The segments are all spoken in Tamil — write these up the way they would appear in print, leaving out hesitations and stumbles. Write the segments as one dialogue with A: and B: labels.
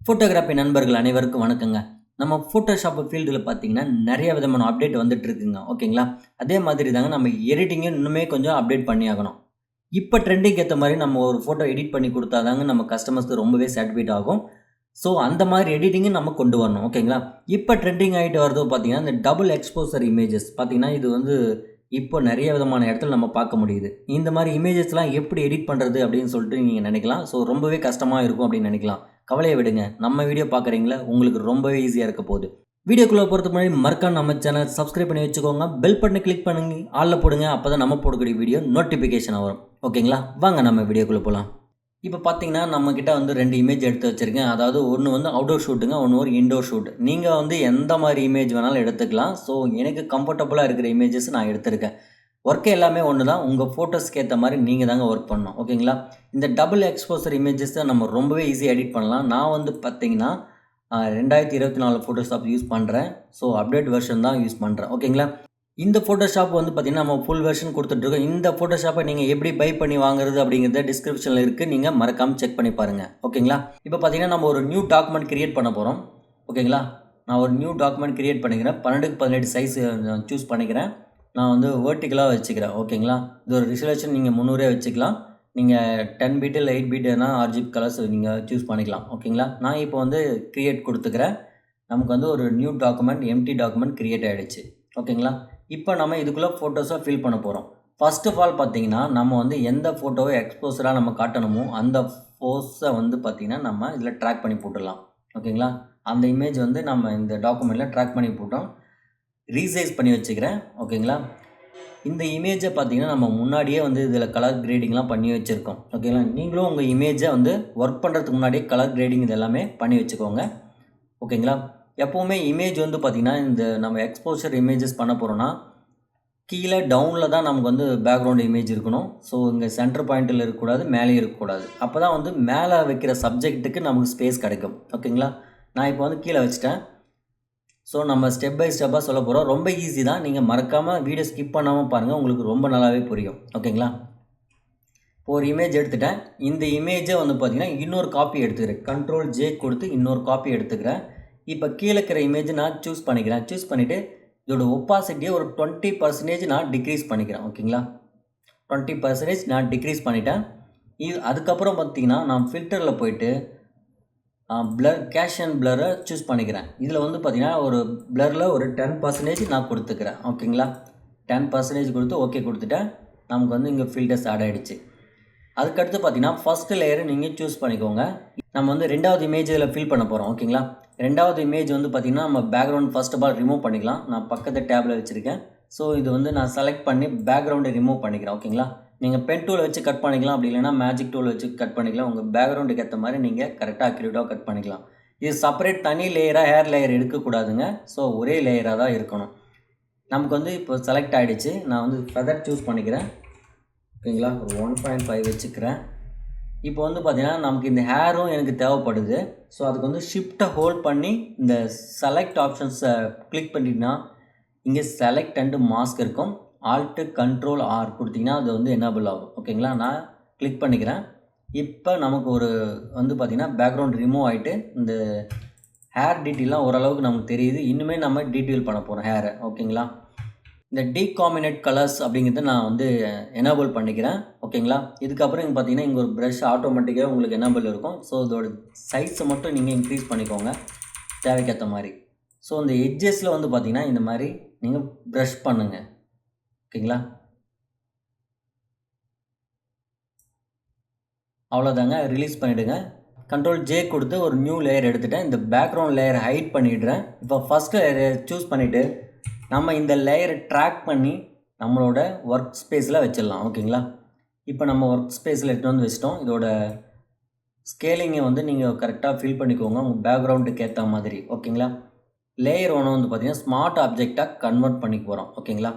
A: ஃபோட்டோகிராஃபி நண்பர்கள் அனைவருக்கும் வணக்கங்க. நம்ம ஃபோட்டோஷாப் ஃபீல்டில் பார்த்தீங்கன்னா, நெறைய விதமான அப்டேட் வந்துட்டு இருக்குங்க. ஓகேங்களா? அதே மாதிரி தாங்க நம்ம எடிட்டிங்கும் இன்னுமே கொஞ்சம் அப்டேட் பண்ணியாகணும். இப்ப ட்ரெண்டிங்க்கு ஏத்த மாரி நம்ம ஒரு ஃபோட்டோ எடிட் பண்ணி குடுத்தா தாங்க நம்ம கஸ்டமர்ஸ்க்கு ரொம்பவே சாட்டிஸ்ஃபைட் ஆகும். ஸோ, அந்த மாரி எடிட்டிங்கும் நம்ம கொண்டு வரணும். ஓகேங்களா? இப்ப ட்ரெண்டிங் ஆயிட்டு வரது பார்த்தீங்கன்னா, இந்த டபுள் எக்ஸ்போசர் இமேஜஸ் பார்த்தீங்கன்னா, இது வந்து இப்போ நெறைய விதமான இடத்துல நம்ம பார்க்க முடியுது. இந்த மாரி இமேஜஸ்லாம் எப்படி எடிட் பண்றது அப்படின்னு சொல்லிட்டு நீங்க நெனைக்கலாம். ஸோ, ரொம்பவே கஷ்டமா இருக்கும் அப்படின்னு நெனைக்கலாம். கவலைய விடுங்க. நம்ம வீடியோ பார்க்குறீங்களா, உங்களுக்கு ரொம்பவே ஈஸியா இருக்க போது. வீடியோக்குள்ள போறதுக்கு முன்னாடி மறக்காம நம்ம சேனல் சப்ஸ்கிரைப் பண்ணி வச்சுக்கோங்க. பெல் பட்டனை கிளிக் பண்ணுங்க. ஆல்ல போடுங்க. அப்பதான் நம்ம போடக்கூடிய வீடியோ நோட்டிஃபிகேஷன் வரும். ஓகேங்களா? வாங்க நம்ம வீடியோக்குள்ள போலாம். இப்ப பார்த்தீங்கன்னா, நம்மகிட்ட வந்து 2 இமேஜ் எடுத்து வச்சிருக்கேன். அதாவது ஒண்ணு வந்து அவுட்டோர் ஷூட்டுங்க. ஒண்ணு ஒரு இன்டோர் ஷூட். நீங்க வந்து எந்த மாரி இமேஜ் வேணாலும் எடுத்துக்கலாம். ஸோ, எனக்கு கம்ஃபர்டபுளா இருக்கிற இமேஜஸ் நான் எடுத்திருக்கேன். ஒர்க் எல்லாமே ஒண்ணு தான். உங்க ஃபோட்டோஸ்க்கு ஏத்த மாரி நீங்க தாங்க ஒர்க் பண்ணணும். ஓகேங்களா? இந்த டபுள் எக்ஸ்போசர் இமேஜஸ் நம்ம ரொம்பவே ஈஸியா எடிட் பண்ணலாம். நான் வந்து பார்த்தீங்கன்னா, 2024 ஃபோட்டோஷாப் யூஸ் பண்றேன். ஸோ, அப்டேட் வெர்ஷன் தான் யூஸ் பண்றேன். ஓகேங்களா? இந்த ஃபோட்டோஷாப் வந்து பார்த்தீங்கன்னா, நம்ம ஃபுல் வெர்ஷன் குடுத்துட்டுருக்கோம். இந்த ஃபோட்டோஷாப்ப நீங்க எப்படி பை பண்ணி வாங்குறது அப்படிங்கிறத டிஸ்கிரிப்ஷன்ல இருக்கு. நீங்க மறக்காம செக் பண்ணி பாருங்க. ஓகேங்களா? இப்ப பார்த்தீங்கன்னா, நம்ம ஒரு நியூ டாக்குமெண்ட் கிரியேட் பண்ண போறோம். ஓகேங்களா? நான் ஒரு நியூ டாக்குமெண்ட் கிரியேட் பண்ணிக்கிறேன். 12க்கு 18 சைஸ் சூஸ் பண்ணிக்கிறேன். நான் வந்து வெர்டிகலா வச்சுக்கிறேன். ஓகேங்களா? இது ஒரு ரிசல்யூஷன் நீங்க 300 வச்சுக்கலாம். நீங்க 10 பிட் இல்ல 8 பிட்னா RGB கலர்ஸ் நீங்க சூஸ் பண்ணிக்கலாம். ஓகேங்களா? நான் இப்போ வந்து கிரியேட் குடுத்துக்கிறேன். நமக்கு வந்து ஒரு new document, empty document create ஆயிடுச்சு. ஓகேங்களா? இப்போ நம்ம இதுக்குள்ள ஃபோட்டோஸை ஃபில் பண்ண போறோம். ஃபர்ஸ்ட் ஆஃப் ஆல் பார்த்தீங்கன்னா, நம்ம வந்து எந்த ஃபோட்டோவ எக்ஸ்போஸரா நம்ம காட்டணுமோ, அந்த போஸ வந்து பார்த்தீங்கன்னா, நம்ம இதில ட்ராக் பண்ணி போட்டுடலாம். ஓகேங்களா? அந்த இமேஜ் வந்து நம்ம இந்த டாக்குமெண்ட்ல ட்ராக் பண்ணி போட்டோம். ரீசைஸ் பண்ணி வச்சுக்கிறேன். ஓகேங்களா? இந்த இமேஜ பார்த்தீங்கன்னா, நம்ம முன்னாடியே வந்து இதில கலர் கிரேடிங்லாம் பண்ணி வச்சிருக்கோம். ஓகேங்களா? நீங்களும் உங்க இமேஜ வந்து ஒர்க் பண்றதுக்கு முன்னாடியே கலர் கிரேடிங் இது எல்லாமே பண்ணி வச்சுக்கோங்க. ஓகேங்களா? எப்பவுமே இமேஜ் வந்து பார்த்தீங்கன்னா, இந்த நம்ம எக்ஸ்போஷர் இமேஜஸ் பண்ண போறோம்னா, கீழ டவுன்ல தான் நமக்கு வந்து பேக்கிரவுண்ட் இமேஜ் இருக்கணும். ஸோ, இங்க சென்டர் பாயிண்ட்ல இருக்கக்கூடாது, மேலேயும் இருக்கக்கூடாது. அப்பதான் வந்து மேல வைக்கிற சப்ஜெக்ட்டுக்கு நமக்கு ஸ்பேஸ் கிடைக்கும். ஓகேங்களா? நான் இப்போ வந்து கீழ வச்சுட்டேன். ஸோ, நம்ம ஸ்டெப் பை ஸ்டெப்பா சொல்லப் போறோம். ரொம்ப ஈஸி தான். நீங்க மறக்காம வீடியோ ஸ்கிப் பண்ணாம பாருங்க. உங்களுக்கு ரொம்ப நல்லாவே புரியும். ஓகேங்களா? இப்போ ஒரு இமேஜ் எடுத்துட்டேன். இந்த இமேஜ வந்து பார்த்தீங்கன்னா, இன்னொரு காப்பி எடுத்துக்கிறேன். கண்ட்ரோல் J கொடுத்து இன்னொரு காப்பி எடுத்துக்கிறேன். இப்போ கீழ இருக்கிற இமேஜ் நான் சூஸ் பண்ணிக்கிறேன். சூஸ் பண்ணிட்டு இதோட ஒப்பாசிட்டிய ஒரு 20% நான் டிக்ரீஸ் பண்ணிக்கிறேன். ஓகேங்களா? 20% நான் டிக்ரீஸ் பண்ணிட்டேன். அதுக்கப்புறம் பார்த்தீங்கன்னா, நான் ஃபில்டர்ல போயிட்டு பிளர் கேஷ் அண்ட் பிளரை சூஸ் பண்ணிக்கிறேன். இதில் வந்து பார்த்தீங்கன்னா, ஒரு பிளரில் ஒரு 10% நான் கொடுத்துக்கிறேன். ஓகேங்களா? 10% கொடுத்து ஓகே கொடுத்துட்டேன். நமக்கு வந்து இங்கே ஃபில்டர்ஸ் ஆட் ஆகிடுச்சு. அதுக்கடுத்து பார்த்தீங்கன்னா, ஃபர்ஸ்ட் லேயரை நீங்கள் சூஸ் பண்ணிக்கோங்க. நம்ம வந்து 2வது இமேஜ் இதில் ஃபில் பண்ண போகிறோம். ஓகேங்களா? 2வது இமேஜ் வந்து பார்த்தீங்கன்னா, நம்ம background first of all remove பண்ணிக்கலாம். நான் பக்கத்து டேப்பில் வச்சுருக்கேன். ஸோ, இது வந்து நான் செலக்ட் பண்ணி பேக்ரவுண்டை ரிமூவ் பண்ணிக்கிறேன். ஓகேங்களா? நீங்கள் பென் டூலை வச்சு கட் பண்ணிக்கலாம். அப்படி இல்லைனா மேஜிக் டூல் வச்சு கட் பண்ணிக்கலாம். உங்கள் பேக்ரவுண்டுக்கு ஏற்ற மாதிரி நீங்கள் கரெக்டாக அக்யூரேட்டாக கட் பண்ணிக்கலாம். இது செப்பரேட் தனி லேயராக ஹேர் லேயர் எடுக்கக்கூடாதுங்க. ஸோ, ஒரே லேயராக தான் இருக்கணும். நமக்கு வந்து இப்போ செலக்ட் ஆகிடுச்சு. நான் வந்து ஃபெதர் சூஸ் பண்ணிக்கிறேன். ஓகேங்களா? ஒரு 1.5 வச்சுக்கிறேன். இப்போ வந்து பார்த்தீங்கன்னா, நமக்கு இந்த ஹேரும் எனக்கு தேவைப்படுது. ஸோ, அதுக்கு வந்து ஷிஃப்ட்டை ஹோல்ட் பண்ணி இந்த செலக்ட் ஆப்ஷன்ஸை கிளிக் பண்ணிட்டீங்கன்னா, இங்கே செலக்ட் அண்ட் மாஸ்க் இருக்கும். ஆல்ட் கண்ட்ரோல் R கொடுத்தீங்கன்னா, அது வந்து எனேபிள் ஆகும். ஓகேங்களா? நான் கிளிக் பண்ணிக்கிறேன். இப்போ நமக்கு ஒரு வந்து பார்த்தீங்கன்னா, பேக்ரவுண்ட் ரிமூவ் ஆகிட்டு இந்த ஹேர் டீட்டெயிலாம் ஓரளவுக்கு நமக்கு தெரியுது. இன்னுமே நம்ம டீட்டெயில் பண்ண போகிறோம் ஹேரை. ஓகேங்களா? இந்த டீகாம்பினேட் கலர்ஸ் அப்படிங்கிறத நான் வந்து எனேபிள் பண்ணிக்கிறேன். ஓகேங்களா? இதுக்கப்புறம் இங்கே பார்த்தீங்கன்னா, இங்கே ஒரு ப்ரஷ் ஆட்டோமேட்டிக்காக உங்களுக்கு எனேபிள் இருக்கும். ஸோ, இதோட சைஸை மட்டும் நீங்கள் இன்க்ரீஸ் பண்ணிக்கோங்க தேவைக்கேற்ற மாதிரி. ஸோ, இந்த எட்ஜஸில் வந்து பார்த்தீங்கன்னா, இந்த மாதிரி நீங்கள் ப்ரஷ் பண்ணுங்க. ஓகேங்களா? அவ்வளோதாங்க. ரிலீஸ் பண்ணிவிடுங்க. கண்ட்ரோல் J கொடுத்து ஒரு நியூ லேயர் எடுத்துட்டேன். இந்த பேக்ரவுண்ட் லேயரை ஹைட் பண்ணிடுறேன். இப்போ ஃபஸ்ட்டு லேயரை சூஸ் பண்ணிவிட்டு நம்ம இந்த லேயரை ட்ராக் பண்ணி நம்மளோட ஒர்க் ஸ்பேஸில் வச்சிடலாம். ஓகேங்களா? இப்போ நம்ம ஒர்க் ஸ்பேஸில் எடுத்து வந்து வச்சிட்டோம். இதோட ஸ்கேலிங்கை வந்து நீங்கள் கரெக்டாக ஃபில் பண்ணிக்கோங்க உங்கள் பேக்ரவுண்டுக்கு ஏற்ற மாதிரி. ஓகேங்களா? லேயர் 1 வந்து பார்த்தீங்கன்னா, ஸ்மார்ட் ஆப்ஜெக்டாக கன்வெர்ட் பண்ணிக்க போகிறோம். ஓகேங்களா?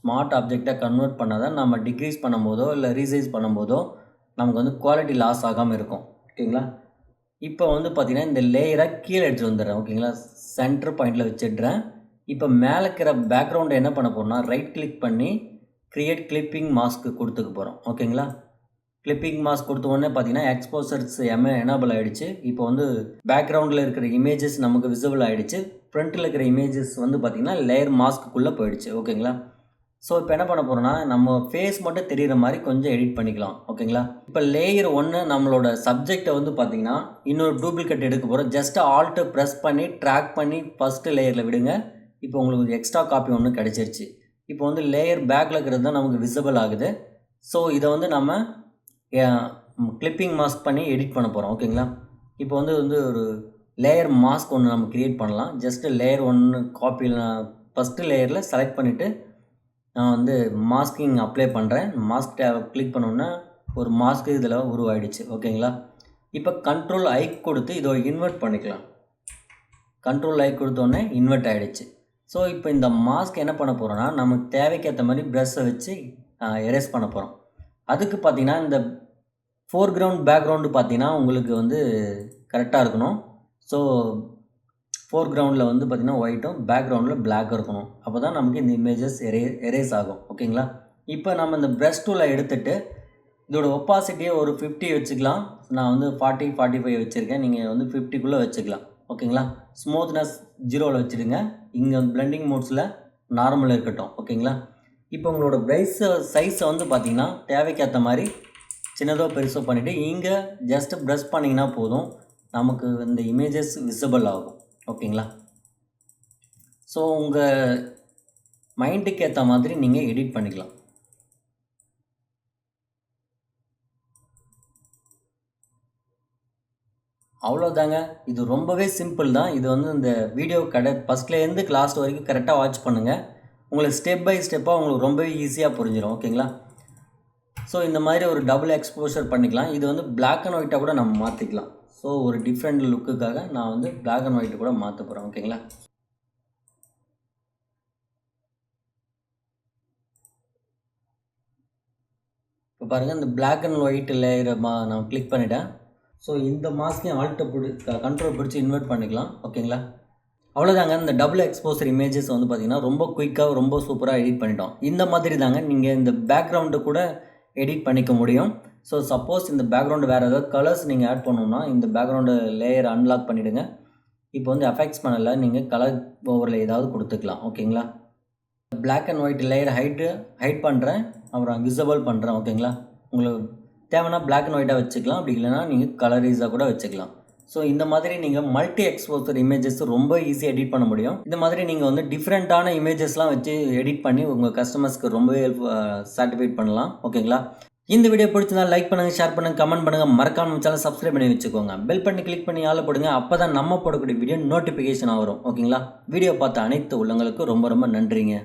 A: ஸ்மார்ட் ஆப்ஜெக்டாக கன்வெர்ட் பண்ணால் தான் நம்ம டிக்ரீஸ் பண்ணும்போதோ இல்லை ரீசைஸ் பண்ணும்போதோ நமக்கு வந்து குவாலிட்டி லாஸ் ஆகாமல் இருக்கும். ஓகேங்களா? இப்போ வந்து பார்த்தீங்கன்னா, இந்த லேயரை கீழே எடுத்துகிட்டு வந்துடுறேன். ஓகேங்களா? சென்டர் பாயிண்டில் வச்சிடுறேன். இப்போ மேலே இருக்கிற பேக்ரவுண்டை என்ன பண்ண போகிறோம்னா, ரைட் கிளிக் பண்ணி கிரியேட் கிளிப்பிங் மாஸ்க் கொடுத்துக்க போகிறோம். ஓகேங்களா? கிளிப்பிங் மாஸ்க் கொடுத்த உடனே பார்த்தீங்கன்னா எக்ஸ்போசர்ஸ் எனேபிள் ஆகிடுச்சு. இப்போ வந்து பேக்ரவுண்டில் இருக்கிற இமேஜஸ் நமக்கு விசிபிள் ஆகிடுச்சு. ஃப்ரண்ட்டில் இருக்கிற இமேஜஸ் வந்து பார்த்திங்கன்னா லேயர் மாஸ்க்குள்ளே போயிடுச்சு. ஓகேங்களா? ஸோ இப்போ என்ன பண்ண போகிறோன்னா, நம்ம ஃபேஸ் மட்டும் தெரிகிற மாதிரி கொஞ்சம் எடிட் பண்ணிக்கலாம். ஓகேங்களா? இப்போ லேயர் 1 நம்மளோட சப்ஜெக்டை வந்து பார்த்திங்கன்னா இன்னொரு டூப்ளிகேட் எடுக்க போகிறோம். ஜஸ்ட் ஆல்ட்டு ப்ரெஸ் பண்ணி ட்ராக் பண்ணி ஃபஸ்ட்டு லேயரில் விடுங்க. இப்போ உங்களுக்கு எக்ஸ்ட்ரா காப்பி ஒன்று கிடச்சிருச்சு. இப்போ வந்து லேயர் பேக்கில் இருக்கிறது தான் நமக்கு விசிபிள் ஆகுது. ஸோ இதை வந்து நம்ம கிளிப்பிங் மாஸ்க் பண்ணி எடிட் பண்ண போகிறோம். ஓகேங்களா? இப்போ வந்து ஒரு லேயர் மாஸ்க் ஒன்று நம்ம க்ரியேட் பண்ணலாம். ஜஸ்ட்டு லேயர் 1 காப்பியில் நான் ஃபஸ்ட்டு லேயரில் செலக்ட் பண்ணிவிட்டு நான் வந்து மாஸ்கிங் அப்ளை பண்ணுறேன். மாஸ்க் டேப் கிளிக் பண்ணோன்னா ஒரு மாஸ்க் இதில் உருவாயிடுச்சு. ஓகேங்களா? இப்போ கண்ட்ரோல் ஐ கொடுத்து இதை இன்வெர்ட் பண்ணிக்கலாம். கண்ட்ரோல் ஐ கொடுத்தோடனே இன்வெர்ட் ஆகிடுச்சு. ஸோ இப்போ இந்த மாஸ்க் என்ன பண்ண போகிறோன்னா, நமக்கு தேவைக்கேற்ற மாதிரி ப்ரஷ்ஷை வச்சு எரேஸ் பண்ண போகிறோம். அதுக்கு பார்த்திங்கன்னா இந்த ஃபோர்க்ரவுண்ட் பேக்ரவுண்டு பார்த்திங்கன்னா உங்களுக்கு வந்து கரெக்டாக இருக்கணும். ஸோ ஃபோர்க்ரவுண்டில் வந்து பார்த்திங்கன்னா ஒயிட்டும் பேக்ரவுண்டில் பிளாக்கும் இருக்கணும். அப்போ தான் நமக்கு இந்த இமேஜஸ் எரேஸ் ஆகும். ஓகேங்களா? இப்போ நம்ம இந்த ப்ரஷ் டூலை எடுத்துகிட்டு இதோட ஒப்பாசிட்டியை ஒரு 50 வச்சுக்கலாம். நான் வந்து 40, 45 வச்சுருக்கேன். நீங்கள் வந்து 50க்குள்ளே வச்சுக்கலாம். ஓகேங்களா? ஸ்மூத்னஸ் 0வில் வச்சுடுங்க. இங்கே பிளெண்டிங் மோட்ஸில் நார்மல் இருக்கட்டும். ஓகேங்களா? இப்போ உங்களோட சைஸை வந்து பார்த்திங்கன்னா தேவைக்கேற்ற மாதிரி சின்னதோ பெருசோ பண்ணிவிட்டு இங்கே ஜஸ்ட்டு ப்ரெஷ் பண்ணிங்கன்னா போதும், நமக்கு இந்த இமேஜஸ் விசிபிள் ஆகும். ஓகேங்களா? ஸோ உங்கள் மைண்டுக்கு ஏற்ற மாதிரி நீங்கள் எடிட் பண்ணிக்கலாம். அவ்வளோதாங்க. இது ரொம்பவே சிம்பிள் தான். இது வந்து இந்த வீடியோ ஃபஸ்ட்லேருந்து லாஸ்ட் வரைக்கும் கரெக்டாக வாட்ச் பண்ணுங்கள். உங்களுக்கு ஸ்டெப் பை ஸ்டெப்பாக உங்களுக்கு ரொம்பவே ஈஸியாக புரிஞ்சிடும். ஓகேங்களா? ஸோ இந்த மாதிரி ஒரு டபுள் எக்ஸ்போஷர் பண்ணிக்கலாம். இது வந்து பிளாக் அண்ட் ஒயிட்டாக கூட நம்ம மாற்றிக்கலாம். ஸோ ஒரு டிஃப்ரெண்ட் லுக்குக்காக நான் வந்து பிளாக் அண்ட் ஒயிட்டு கூட மாற்ற போகிறேன். ஓகேங்களா? இப்போ பாருங்கள், இந்த பிளாக் அண்ட் ஒயிட் லேயரை நான் கிளிக் பண்ணிட்டேன். ஸோ இந்த மாஸ்க்கையும் கண்ட்ரோல் பிடிச்சி இன்வெர்ட் பண்ணிக்கலாம். ஓகேங்களா? அவ்வளோதாங்க. இந்த டபுள் எக்ஸ்போசர் இமேஜஸ் வந்து பார்த்திங்கன்னா ரொம்ப குயிக்காக ரொம்ப சூப்பராக எடிட் பண்ணிட்டோம். இந்த மாதிரி தாங்க நீங்கள் இந்த பேக்ரவுண்டு கூட எடிட் பண்ணிக்க முடியும். ஸோ சப்போஸ் இந்த பேக்ரவுண்டு வேறு ஏதாவது கலர்ஸ் நீங்கள் ஆட் பண்ணணுன்னா இந்த பேக்ரவுண்டு லேயர் அன்லாக் பண்ணிவிடுங்க. இப்போ வந்து எஃபெக்ட்ஸ் பண்ணல, நீங்கள் கலர் ஓவரில் ஏதாவது கொடுத்துக்கலாம். ஓகேங்களா? Black and white layer hide பண்ணுறேன், அப்புறம் விசிபிள் பண்ணுறேன். ஓகேங்களா? உங்களுக்கு தேவைன்னா பிளாக் அண்ட் ஒயிட்டாக வச்சுக்கலாம். அப்படி இல்லைனா நீங்கள் கலரைஸாக கூட வச்சுக்கலாம். ஸோ இந்த மாதிரி நீங்கள் மல்டி எக்ஸ்போசர் இமேஜஸ் ரொம்ப ஈஸியாக எடிட் பண்ண முடியும். இந்த மாதிரி நீங்கள் வந்து டிஃப்ரெண்ட்டான இமேஜஸ்லாம் வச்சு எடிட் பண்ணி உங்கள் கஸ்டமர்ஸ்க்கு ரொம்பவே சாட்டிஸ்ஃபைட் பண்ணலாம். ஓகேங்களா? இந்த வீடியோ பிடிச்சிருந்தா லைக் பண்ணுங்கள், ஷேர் பண்ணுங்கள், கமெண்ட் பண்ணுங்கள், மறக்காம சேனல் சப்ஸ்கிரைப் பண்ணி வச்சுக்கோங்க. பெல் பண்ணி கிளிக் பண்ணி ஆள போடுங்க. அப்போ தான் நம்ம போடக்கூடிய வீடியோ நோட்டிஃபிகேஷனாக வரும். ஓகேங்களா? வீடியோ பார்த்த அனைத்து உள்ளங்களுக்கும் ரொம்ப ரொம்ப நன்றிங்க.